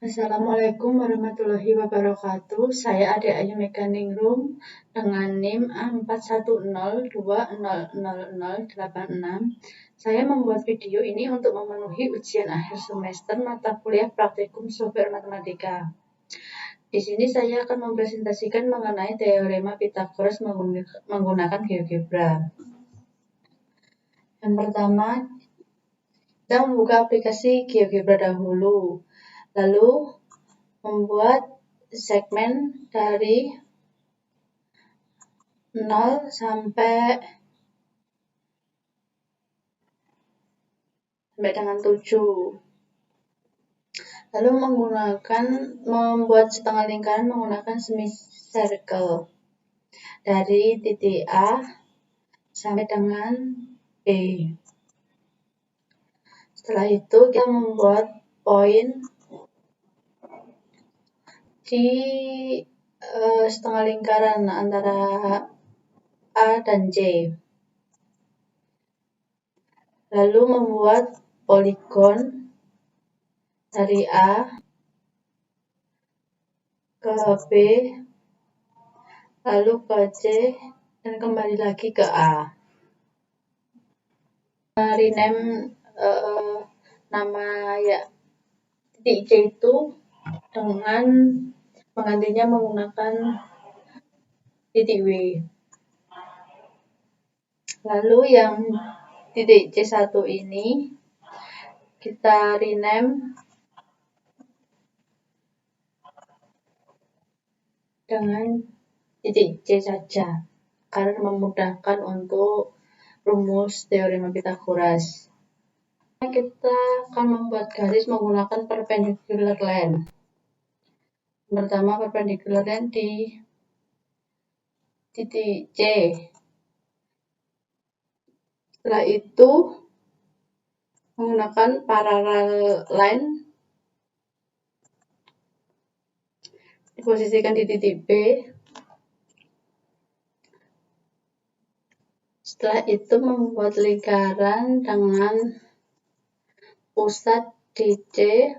Assalamualaikum warahmatullahi wabarakatuh. Saya Ade Ayu Meganingrum dengan NIM A4102000086. Saya membuat video ini untuk memenuhi ujian akhir semester mata kuliah praktikum software matematika. Di sini saya akan mempresentasikan mengenai teorema Pythagoras menggunakan GeoGebra. Yang pertama, kita membuka aplikasi GeoGebra dahulu. Lalu membuat segmen dari 0 sampai dengan 7. Lalu membuat setengah lingkaran menggunakan semicircle dari titik A sampai dengan B. Setelah itu kita membuat poin di setengah lingkaran antara A dan C. Lalu membuat poligon dari A ke B, lalu ke C, dan kembali lagi ke A. Rename nama titik C itu dengan menggantinya menggunakan titik W. Lalu yang titik C1 ini kita rename dengan titik C saja karena memudahkan untuk rumus teorema Pythagoras. Kita akan membuat garis menggunakan perpendicular line. Pertama, perpendicular line di titik C. Setelah itu menggunakan parallel line diposisikan di titik B. Setelah itu membuat lingkaran dengan pusat di C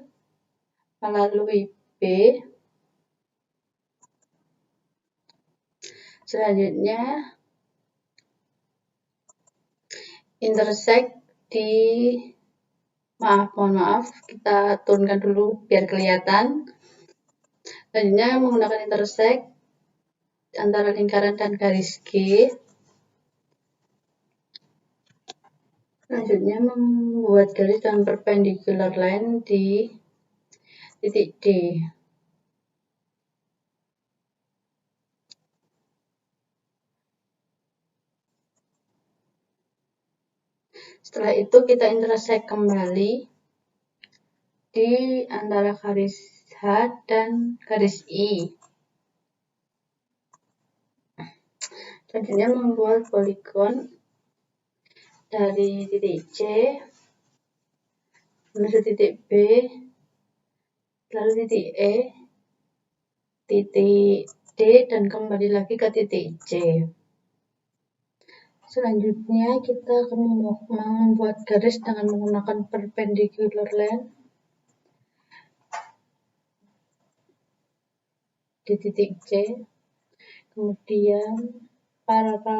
melalui B. Selanjutnya intersect di mohon maaf, kita turunkan dulu biar kelihatan. Selanjutnya menggunakan intersect antara lingkaran dan garis G. Selanjutnya membuat garis dengan perpendicular line di titik D. Setelah itu kita intersect kembali di antara garis H dan garis I. Selanjutnya membuat poligon dari titik C menuju titik B, lalu titik E, titik D, dan kembali lagi ke titik C. Selanjutnya kita akan membuat garis dengan menggunakan perpendicular line di titik C, kemudian parallel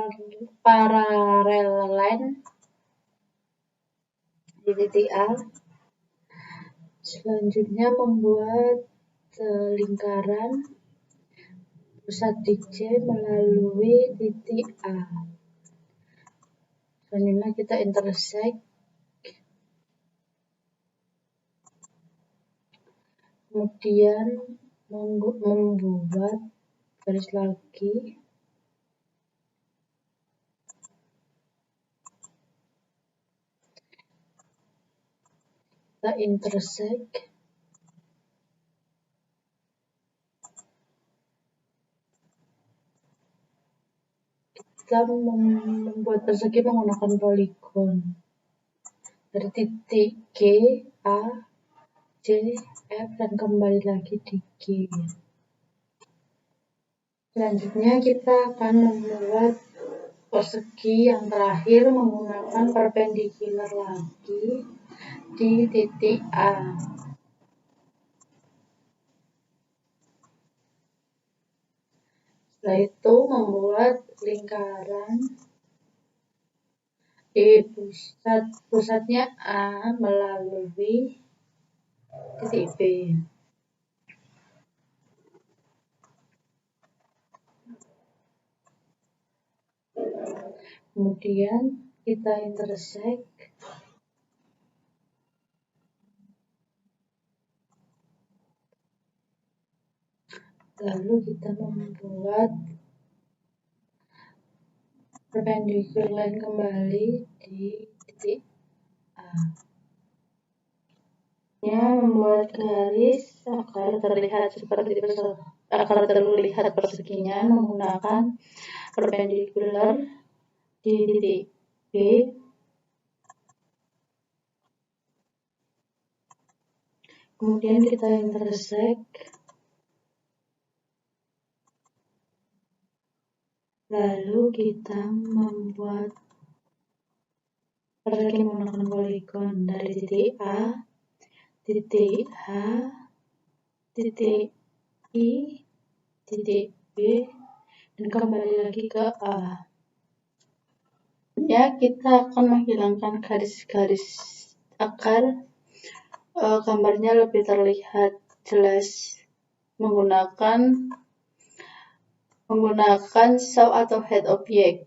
line di titik A. Selanjutnya membuat lingkaran pusat di C melalui titik A. Selanjutnya kita intersect, kemudian membuat garis lagi kita intersect, kita membuat persegi menggunakan poligon dari titik G, A, C, F, dan kembali lagi di G. Selanjutnya kita akan membuat persegi yang terakhir menggunakan perpendicular lagi di titik A. yaitu membuat lingkaran di pusatnya A melalui titik B. Kemudian kita intersect lalu kita membuat perpendicular kembali di titik A. Membuat garis agar terlihat perseginya menggunakan perpendicular di titik B. Kemudian kita intersect lalu kita membuat persegi menggunakan poligon dari titik A, titik H, titik I, titik B, dan kembali lagi ke A. Ya, kita akan menghilangkan garis-garis agar gambarnya lebih terlihat jelas menggunakan saw atau head object.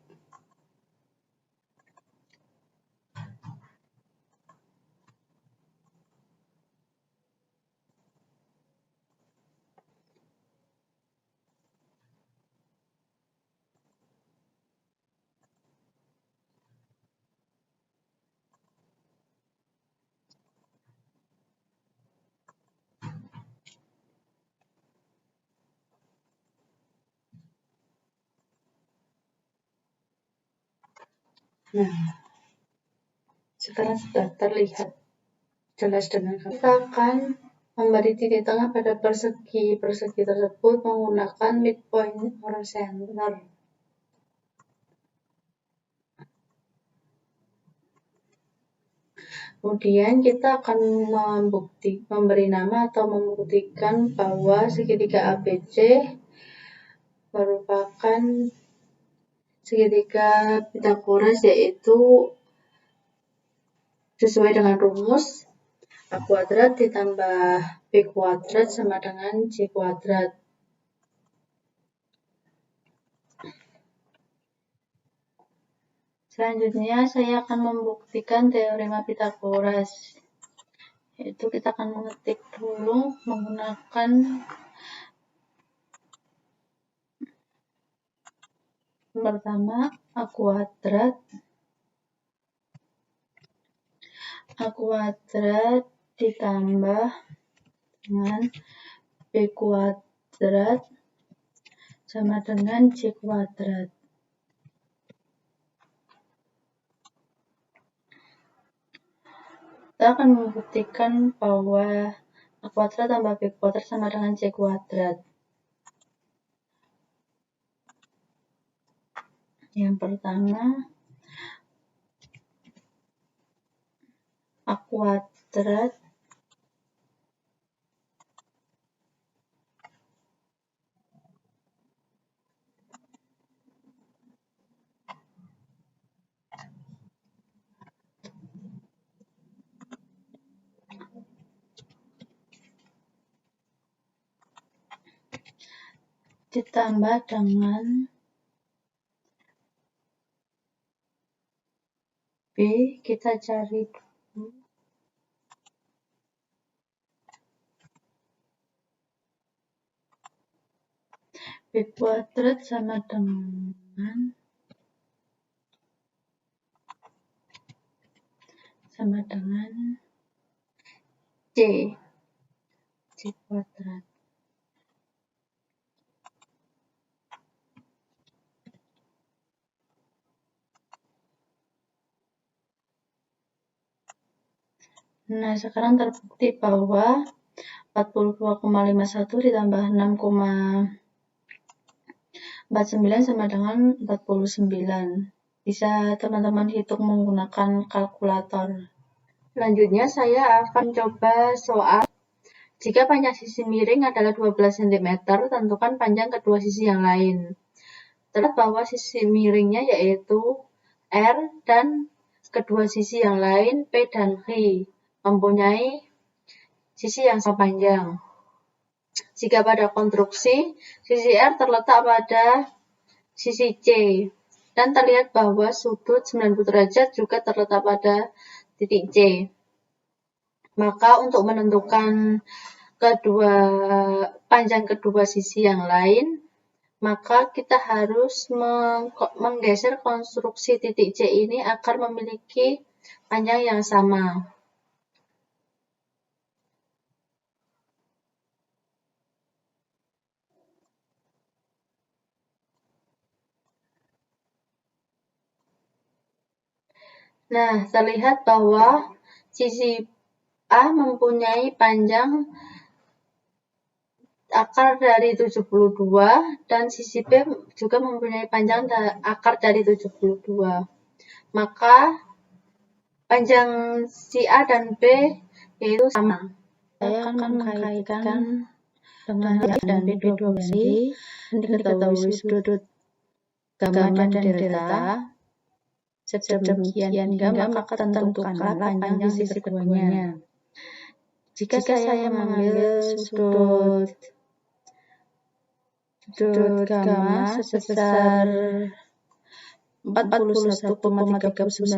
Nah, sekarang sudah terlihat jelas dengan kita akan memberi titik tengah pada persegi tersebut menggunakan midpoint or center. Kemudian kita akan memberi nama atau membuktikan bahwa segitiga ABC merupakan segitiga Pythagoras, yaitu sesuai dengan rumus A kuadrat ditambah B kuadrat sama dengan C kuadrat. Selanjutnya saya akan membuktikan teorema Pythagoras. Yaitu kita akan mengetik dulu menggunakan pertama A kuadrat ditambah dengan B kuadrat sama dengan C kuadrat. Kita akan membuktikan bahwa A kuadrat tambah B kuadrat sama dengan C kuadrat. Yang pertama, A kuadrat ditambah dengan B, kita cari dulu. B kuadrat sama dengan C kuadrat. Nah, sekarang terbukti bahwa 42,51 ditambah 6,49 sama dengan 49. Bisa teman-teman hitung menggunakan kalkulator. Selanjutnya saya akan coba soal jika panjang sisi miring adalah 12 cm, tentukan panjang kedua sisi yang lain. terlihat bahwa sisi miringnya yaitu R dan kedua sisi yang lain P dan Q mempunyai sisi yang sama panjang. Jika pada konstruksi, sisi R terletak pada sisi C, dan terlihat bahwa sudut 90 derajat juga terletak pada titik C. Maka untuk menentukan panjang kedua sisi yang lain, maka kita harus menggeser konstruksi titik C ini agar memiliki panjang yang sama. Nah, terlihat bahwa sisi A mempunyai panjang akar dari 72 dan sisi B juga mempunyai panjang akar dari 72. Maka panjang si A dan B yaitu sama. Saya akan mengkaitkan dengan A dan B 12 dan diketahui sudut gamma dan delta sedemikian hingga maka tentukanlah panjang sisi keduanya. Jika saya mengambil sudut gamma sebesar 41,39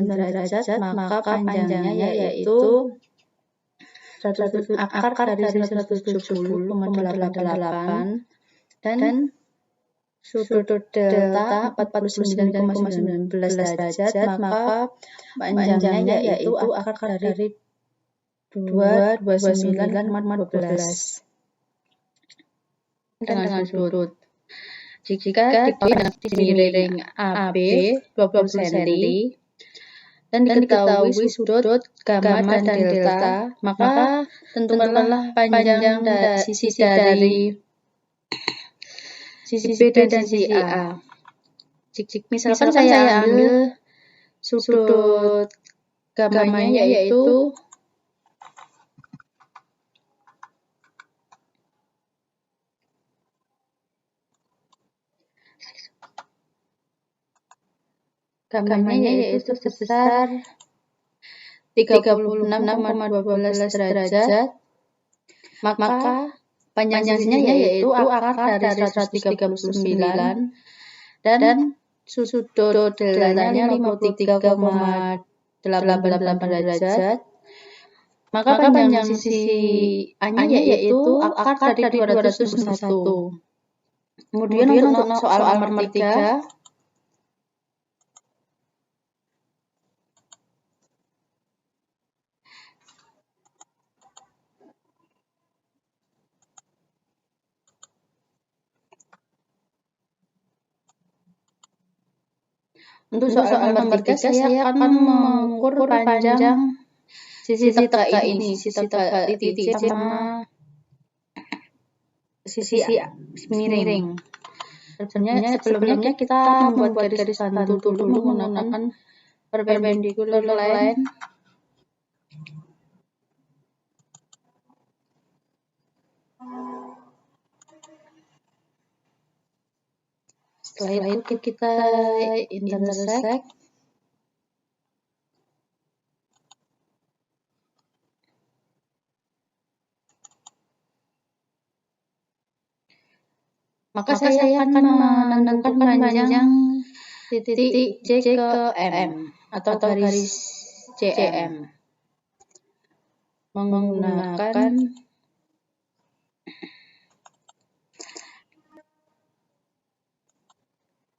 derajat, maka panjangnya yaitu akar dari 170,88 dan sudut delta 49,19 derajat, maka panjangnya yaitu akar dari 229,12 dengan sudut. Jika dengan sisi miring AB 20 cm dan diketahui sudut gamma dan delta, maka tentukanlah panjang sisi dari sisi B dan sisi A. Misalkan saya ambil sudut gammanya yaitu sebesar 36,12 derajat, maka panjangnya yaitu akar dari 139 dan sudut deltanya 53,88 derajat, maka panjang sisi A-nya yaitu akar dari 261. Kemudian untuk soal nomor 3, saya akan mengukur panjang sisi teka ini, sisi teka titik C sama sisi miring. Sebelumnya kita membuat garis bantu dulu menggunakan perpendicular line. Setelah itu kita intersect. Maka saya akan menentukan panjang titik C ke M atau garis CM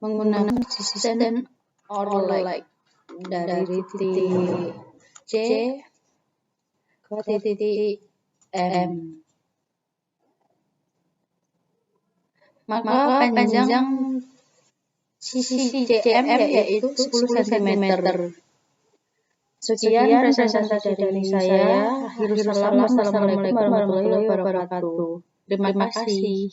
menggunakan sistem overlay dari titik C ke titik M. Maka panjang sisi CM yaitu 10 cm. Sekian presentasi dari saya. Akhirul salam. Wassalamualaikum warahmatullahi wabarakatuh. Terima kasih.